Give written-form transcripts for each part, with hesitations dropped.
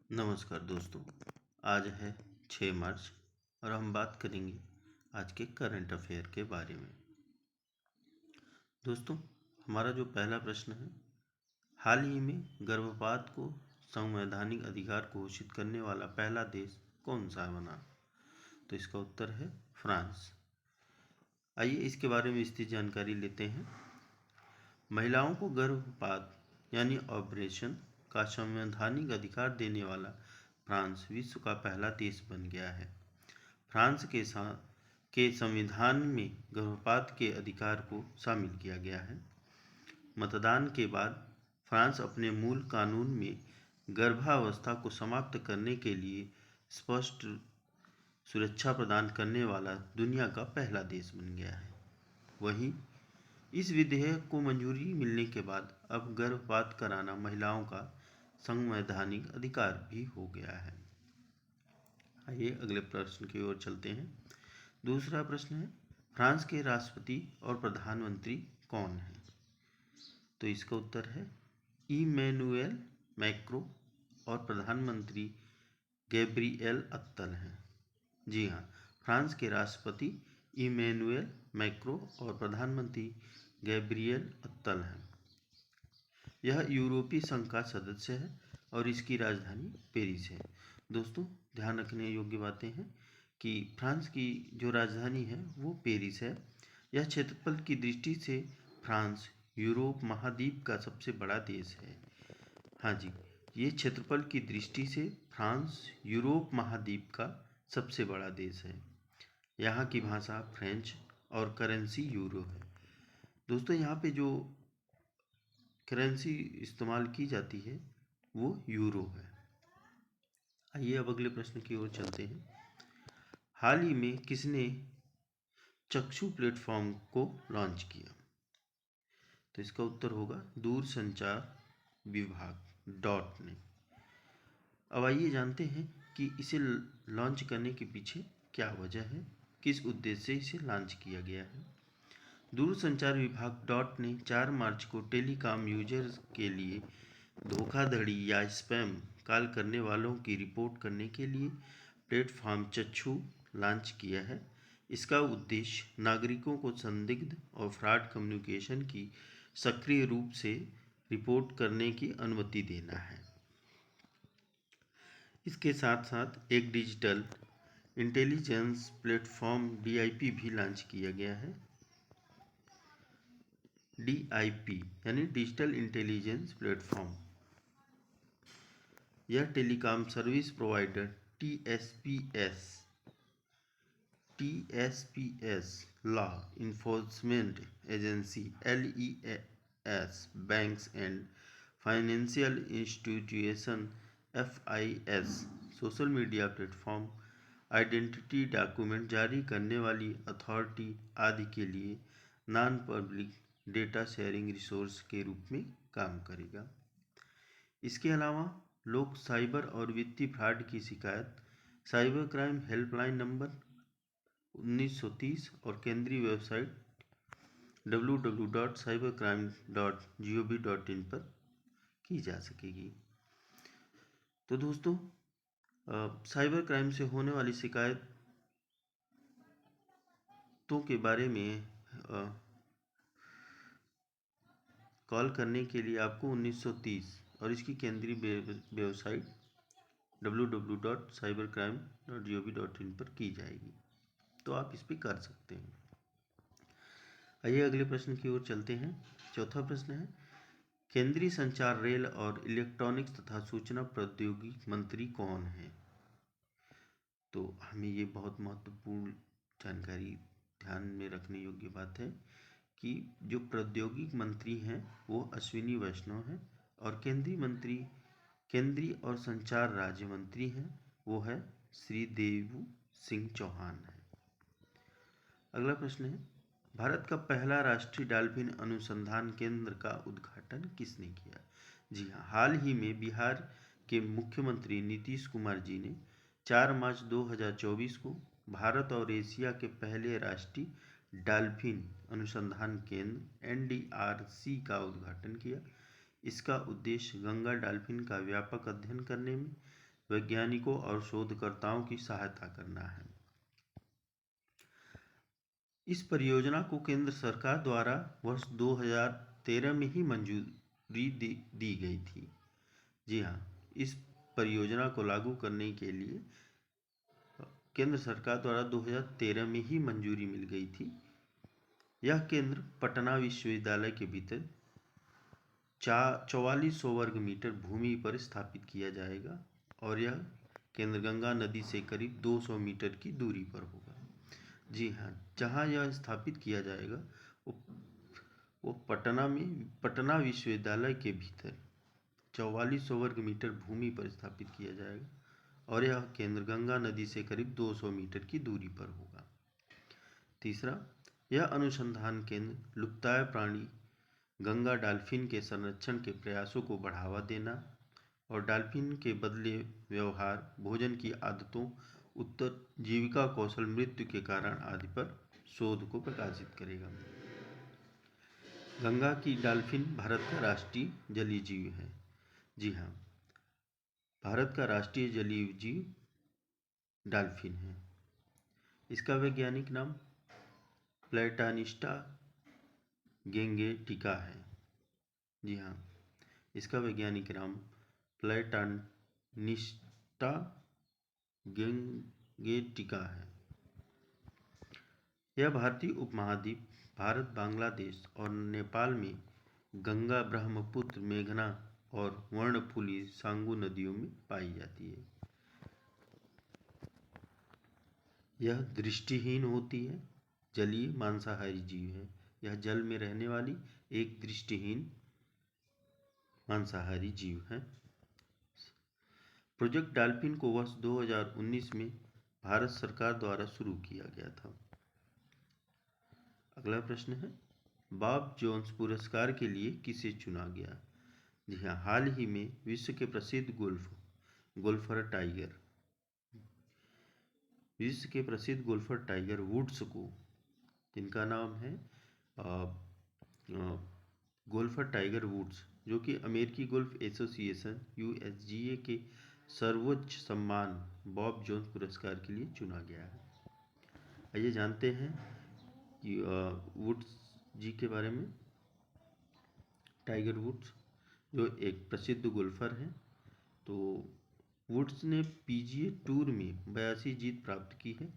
नमस्कार दोस्तों। आज है 6 मार्च और हम बात करेंगे आज के करंट अफेयर के बारे में। दोस्तों, हमारा जो पहला प्रश्न है, हाल ही में गर्भपात को संवैधानिक अधिकार घोषित करने वाला पहला देश कौन सा बना? तो इसका उत्तर है फ्रांस। आइए इसके बारे में विस्तृत जानकारी लेते हैं। महिलाओं को गर्भपात यानी ऑपरेशन का संवैधानिक अधिकार देने वाला फ्रांस विश्व का पहला देश बन गया है। फ्रांस के संविधान में गर्भपात के अधिकार को शामिल किया गया है। मतदान के बाद फ्रांस अपने मूल कानून में गर्भावस्था को समाप्त करने के लिए स्पष्ट सुरक्षा प्रदान करने वाला दुनिया का पहला देश बन गया है। वहीं इस विधेयक को मंजूरी मिलने के बाद अब गर्भपात कराना महिलाओं का संवैधानिक अधिकार भी हो गया है। आइए अगले प्रश्न की ओर चलते हैं। दूसरा प्रश्न है, फ्रांस के राष्ट्रपति और प्रधानमंत्री कौन हैं? तो इसका उत्तर है इमैनुएल मैक्रो और प्रधानमंत्री गैब्रिएल अत्तल हैं। जी हाँ, फ्रांस के राष्ट्रपति इमैनुएल मैक्रो और प्रधानमंत्री गैब्रिएल अत्तल हैं। यह यूरोपीय संघ का सदस्य है और इसकी राजधानी पेरिस है। दोस्तों, ध्यान रखने योग्य बातें हैं कि फ्रांस की जो राजधानी है वो पेरिस है। यह क्षेत्रफल की दृष्टि से फ्रांस यूरोप महाद्वीप का सबसे बड़ा देश है। हाँ जी, ये क्षेत्रफल की दृष्टि से फ्रांस यूरोप महाद्वीप का सबसे बड़ा देश है। यहाँ की भाषा फ्रेंच और करेंसी यूरो है। दोस्तों, यहाँ पे जो करेंसी इस्तेमाल की जाती है वो यूरो है। आइए अब अगले प्रश्न की ओर चलते हैं। हाल ही में किसने चक्षु प्लेटफॉर्म को लॉन्च किया? तो इसका उत्तर होगा दूरसंचार विभाग डॉट ने। अब आइए जानते हैं कि इसे लॉन्च करने के पीछे क्या वजह है, किस उद्देश्य से इसे लॉन्च किया गया है। दूरसंचार विभाग डॉट ने 4 मार्च को टेलीकॉम यूजर्स के लिए धोखाधड़ी या स्पैम कॉल करने वालों की रिपोर्ट करने के लिए प्लेटफॉर्म चक्षु लॉन्च किया है। इसका उद्देश्य नागरिकों को संदिग्ध और फ्रॉड कम्युनिकेशन की सक्रिय रूप से रिपोर्ट करने की अनुमति देना है। इसके साथ साथ एक डिजिटल इंटेलिजेंस प्लेटफॉर्म DIP भी लॉन्च किया गया है। DIP यानी डिजिटल इंटेलिजेंस प्लेटफॉर्म। यह telecom service provider TSPs, law enforcement agency LES, banks and financial institution FIS, social media platform, identity document जारी करने वाली अथॉरिटी आदि के लिए non public data sharing resource के रूप में काम करेगा। इसके अलावा लोग साइबर और वित्तीय फ्रॉड की शिकायत साइबर क्राइम हेल्पलाइन नंबर 1930 और केंद्रीय वेबसाइट www.cybercrime.gov.in पर की जा सकेगी। तो दोस्तों, साइबर क्राइम से होने वाली शिकायतों के बारे में कॉल करने के लिए आपको 1930 और इसकी केंद्रीय वेबसाइट www.cybercrime.gov.in पर की जाएगी, तो आप इस पर कर सकते हैं। आइए अगले प्रश्न की ओर चलते हैं। चौथा प्रश्न है, केंद्रीय संचार, रेल और इलेक्ट्रॉनिक्स तथा सूचना प्रौद्योगिकी मंत्री कौन है? तो हमें ये बहुत महत्वपूर्ण जानकारी ध्यान में रखने योग्य बात है कि जो प्रौद्योगिकी मंत्री हैं वो अश्विनी वैष्णव हैं और केंद्रीय और संचार राज्य मंत्री हैं वो है श्री देवू सिंह चौहान है। अगला प्रश्न है, भारत का पहला राष्ट्रीय डॉल्फिन अनुसंधान केंद्र का उद्घाटन किसने किया? जी हाँ, हाल ही में बिहार के मुख्यमंत्री नीतीश कुमार जी ने 4 मार्च 2024 को भारत और एशिया के पहले राष्ट्रीय डॉल्फिन अनुसंधान केंद्र NDRC का उद्घाटन किया। इसका उद्देश्य गंगा डॉल्फिन का व्यापक अध्ययन करने में वैज्ञानिकों और शोधकर्ताओं की सहायता करना है। इस परियोजना को केंद्र सरकार द्वारा वर्ष 2013 में ही मंजूरी दी गई थी। जी हाँ, इस परियोजना को लागू करने के लिए केंद्र सरकार द्वारा 2013 में ही मंजूरी मिल गई थी। यह केंद्र पटना विश्वविद्यालय के भीतर 4400 वर्ग मीटर भूमि पर स्थापित किया जाएगा और यह केंद्र गंगा नदी से करीब 200 मीटर की दूरी पर होगा। जी हाँ, जहाँ यह स्थापित किया जाएगा वो पटना विश्वविद्यालय के भीतर 4400 वर्ग मीटर भूमि पर स्थापित किया जाएगा और यह केंद्र गंगा नदी से करीब 200 मीटर की दूरी पर होगा। तीसरा, यह अनुसंधान केंद्र लुप्ताय प्राणी गंगा डॉल्फिन के संरक्षण के प्रयासों को बढ़ावा देना और डॉल्फिन के बदले व्यवहार, भोजन की आदतों, उत्तर जीविका कौशल, मृत्यु के कारण आदि पर शोध को प्रकाशित करेगा। गंगा की डॉल्फिन भारत का राष्ट्रीय जलीय जीव है। जी हाँ, भारत का राष्ट्रीय जलीय जीव डॉल्फिन है। इसका वैज्ञानिक नाम प्लैटानिस्टा गेंगेटिका है। जी हाँ, इसका वैज्ञानिक नाम प्लैटानिस्टा गेंगेटिका है। यह भारतीय उपमहाद्वीप, भारत, बांग्लादेश और नेपाल में गंगा, ब्रह्मपुत्र, मेघना और वर्णफुली सांगू नदियों में पाई जाती है। यह दृष्टिहीन होती है, जलीय मांसाहारी जीव है। यह जल में रहने वाली एक दृष्टिहीन मांसाहारी जीव है। प्रोजेक्ट डॉल्फिन को वर्ष 2019 में भारत सरकार द्वारा शुरू किया गया था। अगला प्रश्न है, बॉब जोन्स पुरस्कार के लिए किसे चुना गया? जी हाँ, हाल ही में विश्व के प्रसिद्ध गोल्फर टाइगर वुड्स को, जिनका नाम है गोल्फर टाइगर वुड्स, जो कि अमेरिकी गोल्फ एसोसिएशन USGA के सर्वोच्च सम्मान बॉब जोन्स पुरस्कार के लिए चुना गया है। आइए जानते हैं कि वुड्स जी के बारे में। टाइगर वुड्स जो एक प्रसिद्ध गोल्फर हैं, तो वुड्स ने PGA टूर में 82 जीत प्राप्त की है,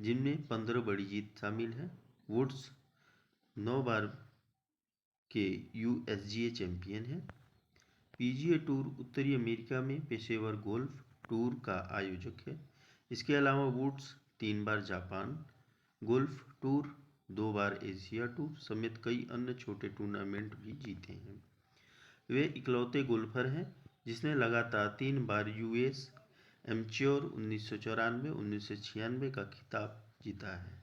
जिनमें 15 बड़ी जीत शामिल है। वुड्स 9 बार के USGA चैंपियन हैं। PGA टूर उत्तरी अमेरिका में पेशेवर गोल्फ टूर का आयोजक है। इसके अलावा वुड्स 3 बार जापान गोल्फ टूर, 2 बार एशिया टूर समेत कई अन्य छोटे टूर्नामेंट भी जीते हैं। वे इकलौते गोल्फर हैं जिसने लगातार 3 बार US एमेच्योर 1994, 1996 का खिताब जीता है।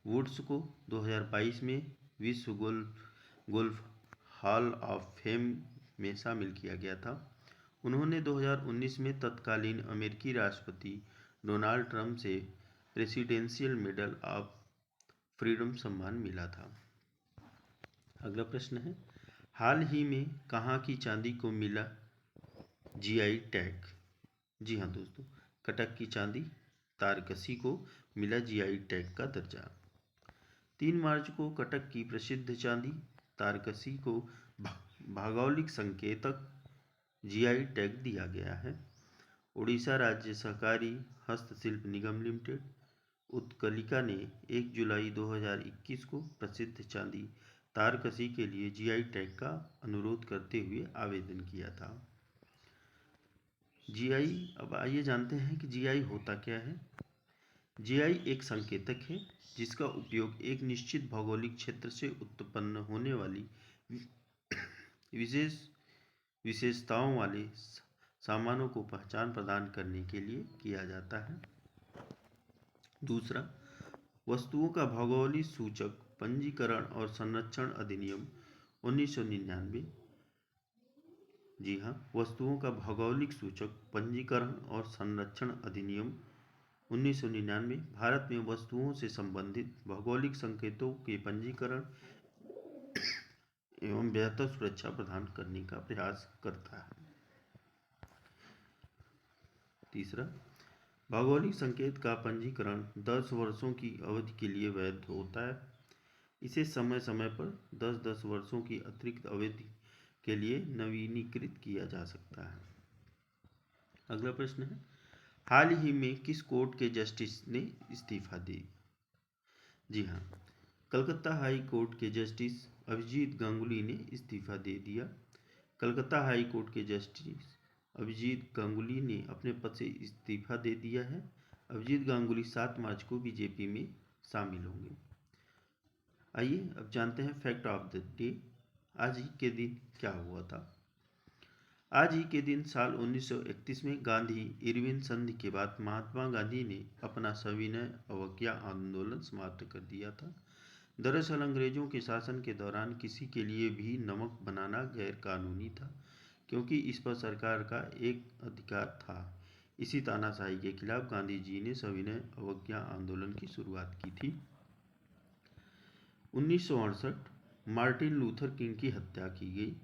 वुड्स को 2022 में विश्व गोल्फ हॉल ऑफ फेम में शामिल किया गया था। उन्होंने 2019 में तत्कालीन अमेरिकी राष्ट्रपति डोनाल्ड ट्रंप से प्रेसिडेंशियल मेडल ऑफ फ्रीडम सम्मान मिला था। अगला प्रश्न है, हाल ही में कहाँ की चांदी को मिला GI टैग? जी हाँ दोस्तों, कटक की चांदी तारकसी को मिला GI टैग का दर्जा। 3 मार्च को कटक की प्रसिद्ध चांदी तारकसी को भौगोलिक संकेतक GI टैग दिया गया है। उड़ीसा राज्य सहकारी हस्तशिल्प निगम लिमिटेड उत्कलिका ने 1 जुलाई 2021 को प्रसिद्ध चांदी तारकसी के लिए GI टैग का अनुरोध करते हुए आवेदन किया था। GI, अब आइए जानते हैं कि GI होता क्या है। GI एक संकेतक है जिसका उपयोग एक निश्चित भौगोलिक क्षेत्र से उत्पन्न होने वाली विशेषताओं वाले सामानों को पहचान प्रदान करने के लिए किया जाता है। दूसरा, वस्तुओं का भौगोलिक सूचक पंजीकरण और संरक्षण अधिनियम 1999। जी हाँ, वस्तुओं का भौगोलिक सूचक पंजीकरण और संरक्षण अधिनियम 1999 भारत में वस्तुओं से संबंधित भौगोलिक संकेतों के पंजीकरण एवं बेहतर सुरक्षा प्रदान करने का प्रयास करता है। तीसरा, भौगोलिक संकेत का पंजीकरण 10 वर्षों की अवधि के लिए वैध होता है। इसे समय समय पर 10-10 वर्षों की अतिरिक्त अवधि के लिए नवीनीकृत किया जा सकता है। अगला प्रश्न है, हाल ही में किस कोर्ट के जस्टिस ने इस्तीफा दी? जी हाँ, कलकत्ता हाई कोर्ट के जस्टिस अभिजीत गांगुली ने इस्तीफा दे दिया। कलकत्ता हाई कोर्ट के जस्टिस अभिजीत गांगुली ने अपने पद से इस्तीफा दे दिया है। अभिजीत गांगुली 7 मार्च को बीजेपी में शामिल होंगे। आइए अब जानते हैं फैक्ट ऑफ द डे। आज ही के दिन क्या हुआ था? आज ही के दिन साल 1931 में गांधी इरविन संधि के बाद महात्मा गांधी ने अपना सविनय अवज्ञा आंदोलन समाप्त कर दिया था। दरअसल अंग्रेजों के शासन के दौरान किसी के लिए भी नमक बनाना गैर कानूनी था, क्योंकि इस पर सरकार का एक अधिकार था। इसी तानाशाही के खिलाफ गांधी जी ने सविनय अवज्ञा आंदोलन की शुरुआत की थी। 1968 मार्टिन लूथर किंग की हत्या की गई।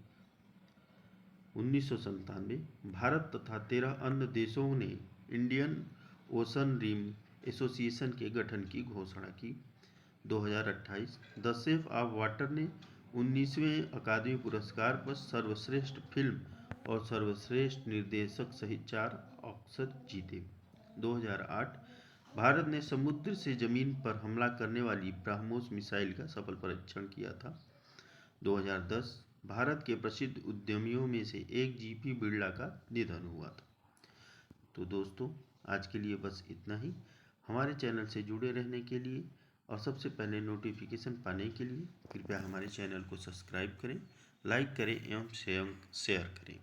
1997 भारत तथा 13 अन्य देशों ने इंडियन ओशन रिम एसोसिएशन के गठन की घोषणा की। 2028 द शेप ऑफ वाटर ने 19वें अकादमी पुरस्कार पर सर्वश्रेष्ठ फिल्म और सर्वश्रेष्ठ निर्देशक सहित 4 ऑस्कर जीते। 2008 भारत ने समुद्र से जमीन पर हमला करने वाली ब्रह्मोस मिसाइल का सफल परीक्षण किया था। 2010 भारत के प्रसिद्ध उद्यमियों में से एक जीपी बिरला का निधन हुआ था। तो दोस्तों, आज के लिए बस इतना ही। हमारे चैनल से जुड़े रहने के लिए और सबसे पहले नोटिफिकेशन पाने के लिए कृपया हमारे चैनल को सब्सक्राइब करें, लाइक करें एवं शेयर करें।